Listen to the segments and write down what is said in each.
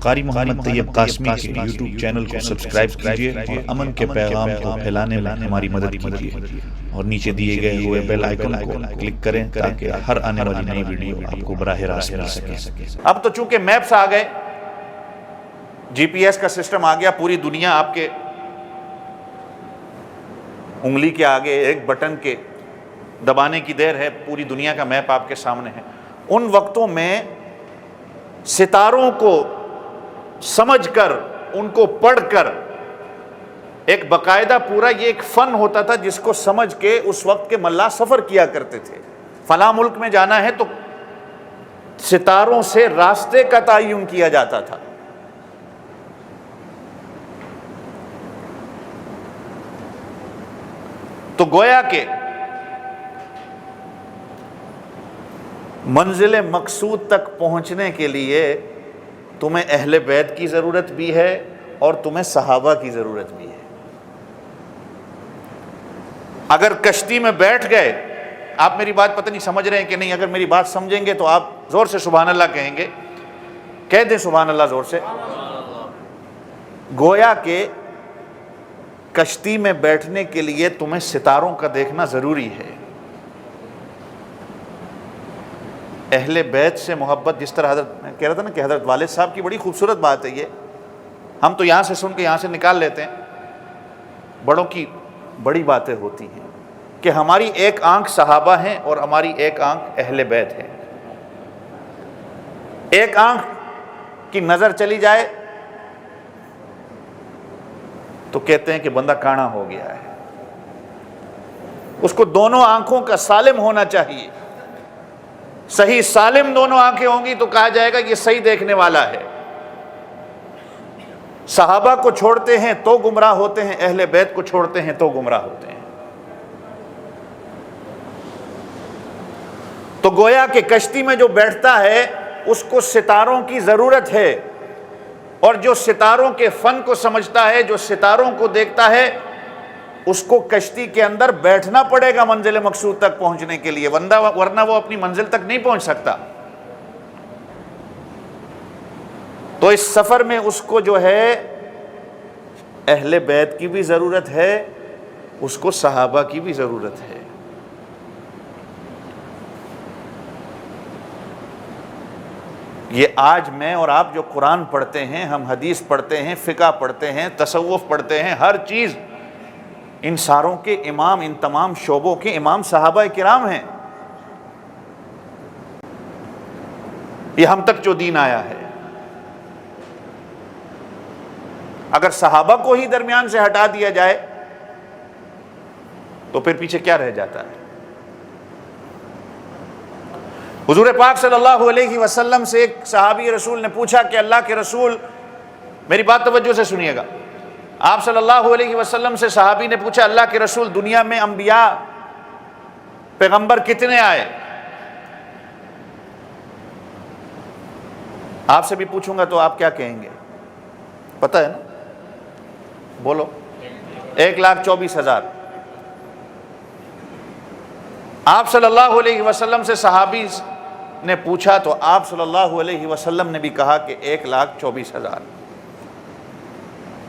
قاری محمد طیب قاسمی کے YouTube channel کو سبسکرائب کیجئے اور امن کے پیغام کو پھیلانے میں ہماری مدد کیجئے اور نیچے دیے گئے ہوئے بیل آئیکن کو کلک کریں تاکہ ہر آنے والی نئی ویڈیو آپ کو براہ راست مل سکے۔ اب تو چونکہ میپس آ گئے، جی پی ایس کا سسٹم آ گیا، پوری دنیا آپ کے انگلی کے آگے ایک بٹن کے دبانے کی دیر ہے، پوری دنیا کا میپ آپ کے سامنے ہے۔ ان وقتوں میں ستاروں کو سمجھ کر، ان کو پڑھ کر، ایک باقاعدہ پورا یہ ایک فن ہوتا تھا جس کو سمجھ کے اس وقت کے ملا سفر کیا کرتے تھے۔ فلاں ملک میں جانا ہے تو ستاروں سے راستے کا تعین کیا جاتا تھا۔ تو گویا کہ منزل مقصود تک پہنچنے کے لیے تمہیں اہل بیت کی ضرورت بھی ہے اور تمہیں صحابہ کی ضرورت بھی ہے۔ اگر کشتی میں بیٹھ گئے، آپ میری بات پتہ نہیں سمجھ رہے ہیں کہ نہیں، اگر میری بات سمجھیں گے تو آپ زور سے سبحان اللہ کہیں گے، کہہ دیں سبحان اللہ زور سے۔ گویا کہ کشتی میں بیٹھنے کے لیے تمہیں ستاروں کا دیکھنا ضروری ہے۔ اہل بیت سے محبت، جس طرح حضرت میں کہہ رہا تھا نا کہ حضرت والد صاحب کی بڑی خوبصورت بات ہے یہ، ہم تو یہاں سے سن کے یہاں سے نکال لیتے ہیں، بڑوں کی بڑی باتیں ہوتی ہیں کہ ہماری ایک آنکھ صحابہ ہیں اور ہماری ایک آنکھ اہل بیت ہے۔ ایک آنکھ کی نظر چلی جائے تو کہتے ہیں کہ بندہ کانا ہو گیا ہے۔ اس کو دونوں آنکھوں کا سالم ہونا چاہیے، صحیح سالم دونوں آنکھیں ہوں گی تو کہا جائے گا یہ صحیح دیکھنے والا ہے۔ صحابہ کو چھوڑتے ہیں تو گمراہ ہوتے ہیں، اہل بیت کو چھوڑتے ہیں تو گمراہ ہوتے ہیں۔ تو گویا کہ کشتی میں جو بیٹھتا ہے اس کو ستاروں کی ضرورت ہے، اور جو ستاروں کے فن کو سمجھتا ہے، جو ستاروں کو دیکھتا ہے، اس کو کشتی کے اندر بیٹھنا پڑے گا منزل مقصود تک پہنچنے کے لیے، ورنہ وہ اپنی منزل تک نہیں پہنچ سکتا۔ تو اس سفر میں اس کو جو ہے اہل بیت کی بھی ضرورت ہے، اس کو صحابہ کی بھی ضرورت ہے۔ یہ آج میں اور آپ جو قرآن پڑھتے ہیں، ہم حدیث پڑھتے ہیں، فقہ پڑھتے ہیں، تصوف پڑھتے ہیں، ہر چیز، ان ساروں کے امام، ان تمام شعبوں کے امام صحابہ کرام ہیں۔ یہ ہم تک جو دین آیا ہے، اگر صحابہ کو ہی درمیان سے ہٹا دیا جائے تو پھر پیچھے کیا رہ جاتا ہے؟ حضور پاک صلی اللہ علیہ وسلم سے ایک صحابی رسول نے پوچھا کہ اللہ کے رسول، میری بات توجہ سے سنیے گا، آپ صلی اللہ علیہ وسلم سے صحابی نے پوچھا اللہ کے رسول دنیا میں انبیاء پیغمبر کتنے آئے؟ آپ سے بھی پوچھوں گا تو آپ کیا کہیں گے؟ پتہ ہے نا؟ بولو۔ 1,24,000۔ آپ صلی اللہ علیہ وسلم سے صحابی نے پوچھا تو آپ صلی اللہ علیہ وسلم نے بھی کہا کہ 1,24,000۔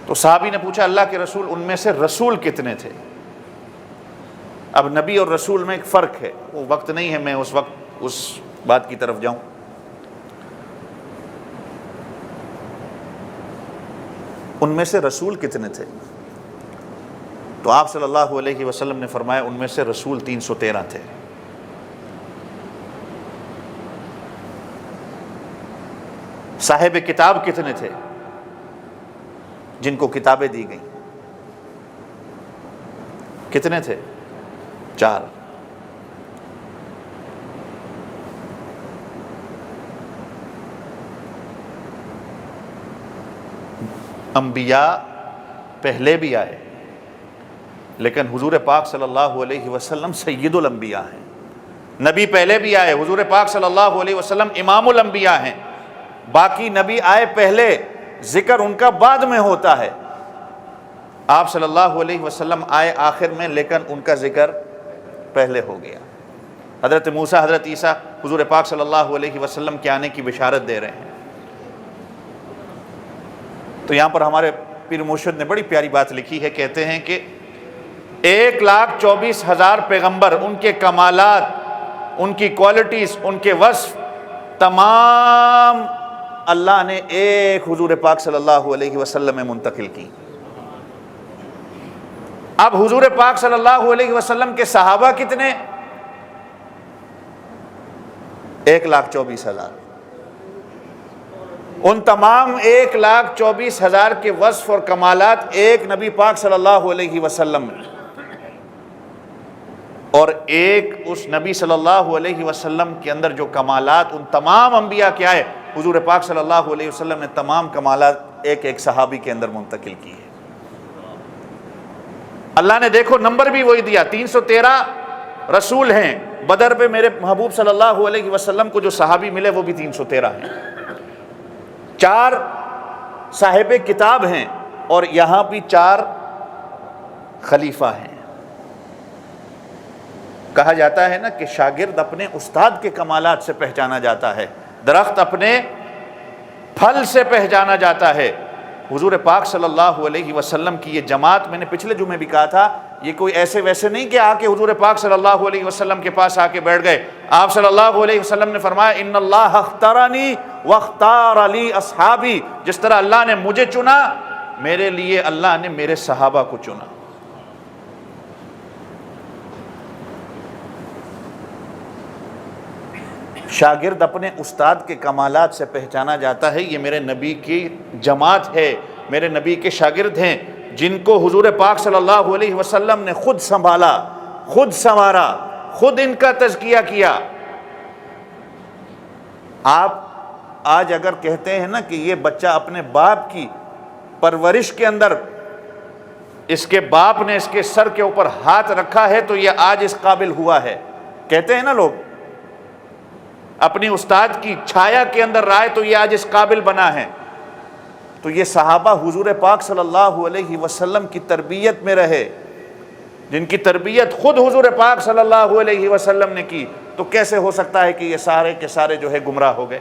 تو صحابی نے پوچھا اللہ کے رسول ان میں سے رسول کتنے تھے؟ اب نبی اور رسول میں ایک فرق ہے، وہ وقت نہیں ہے میں اس وقت اس بات کی طرف جاؤں۔ ان میں سے رسول کتنے تھے؟ تو آپ صلی اللہ علیہ وسلم نے فرمایا ان میں سے رسول 313 تھے۔ صاحب کتاب کتنے تھے جن کو کتابیں دی گئیں؟ کتنے تھے؟ 4۔ انبیاء پہلے بھی آئے لیکن حضور پاک صلی اللہ علیہ وسلم سید الانبیاء ہیں۔ نبی پہلے بھی آئے، حضور پاک صلی اللہ علیہ وسلم امام الانبیاء ہیں۔ باقی نبی آئے پہلے، ذکر ان کا بعد میں ہوتا ہے۔ آپ صلی اللہ علیہ وسلم آئے آخر میں لیکن ان کا ذکر پہلے ہو گیا۔ حضرت موسیٰ، حضرت عیسیٰ حضور پاک صلی اللہ علیہ وسلم کے آنے کی بشارت دے رہے ہیں۔ تو یہاں پر ہمارے پیر مرشد نے بڑی پیاری بات لکھی ہے، کہتے ہیں کہ 1,24,000 پیغمبر، ان کے کمالات، ان کی کوالٹیز، ان کے وصف تمام اللہ نے ایک حضور پاک صلی اللہ علیہ وسلم میں منتقل کی۔ اب حضور پاک صلی اللہ علیہ وسلم کے صحابہ کتنے؟ 1,24,000۔ ان تمام 1,24,000 کے وصف اور کمالات ایک نبی پاک صلی اللہ علیہ وسلم میں، اور ایک اس نبی صلی اللہ علیہ وسلم کے اندر جو کمالات ان تمام انبیاء کے آئے، حضور پاک صلی اللہ علیہ وسلم نے تمام کمالات ایک ایک صحابی کے اندر منتقل کی ہے۔ اللہ نے دیکھو نمبر بھی وہی دیا، 313 رسول ہیں، بدر پہ میرے محبوب صلی اللہ علیہ وسلم کو جو صحابی ملے وہ بھی 313 ہیں، 4 صاحب کتاب ہیں، اور یہاں بھی 4 خلیفہ ہیں۔ کہا جاتا ہے نا کہ شاگرد اپنے استاد کے کمالات سے پہچانا جاتا ہے، درخت اپنے پھل سے پہچانا جاتا ہے۔ حضور پاک صلی اللہ علیہ وسلم کی یہ جماعت، میں نے پچھلے جمعے بھی کہا تھا، یہ کوئی ایسے ویسے نہیں کہ آ کے حضور پاک صلی اللہ علیہ وسلم کے پاس آ کے بیٹھ گئے۔ آپ صلی اللہ علیہ وسلم نے فرمایا ان اللہ اختارنی واختار لی اصحابی، جس طرح اللہ نے مجھے چنا، میرے لیے اللہ نے میرے صحابہ کو چنا۔ شاگرد اپنے استاد کے کمالات سے پہچانا جاتا ہے، یہ میرے نبی کی جماعت ہے، میرے نبی کے شاگرد ہیں، جن کو حضور پاک صلی اللہ علیہ وسلم نے خود سنبھالا، خود سنوارا، خود ان کا تزکیہ کیا۔ آپ آج اگر کہتے ہیں نا کہ یہ بچہ اپنے باپ کی پرورش کے اندر، اس کے باپ نے اس کے سر کے اوپر ہاتھ رکھا ہے تو یہ آج اس قابل ہوا ہے، کہتے ہیں نا لوگ، اپنی استاد کی چھایا کے اندر رائے تو یہ آج اس قابل بنا ہے، تو یہ صحابہ حضور پاک صلی اللہ علیہ وسلم کی تربیت میں رہے، جن کی تربیت خود حضور پاک صلی اللہ علیہ وسلم نے کی، تو کیسے ہو سکتا ہے کہ یہ سارے کے سارے جو ہے گمراہ ہو گئے؟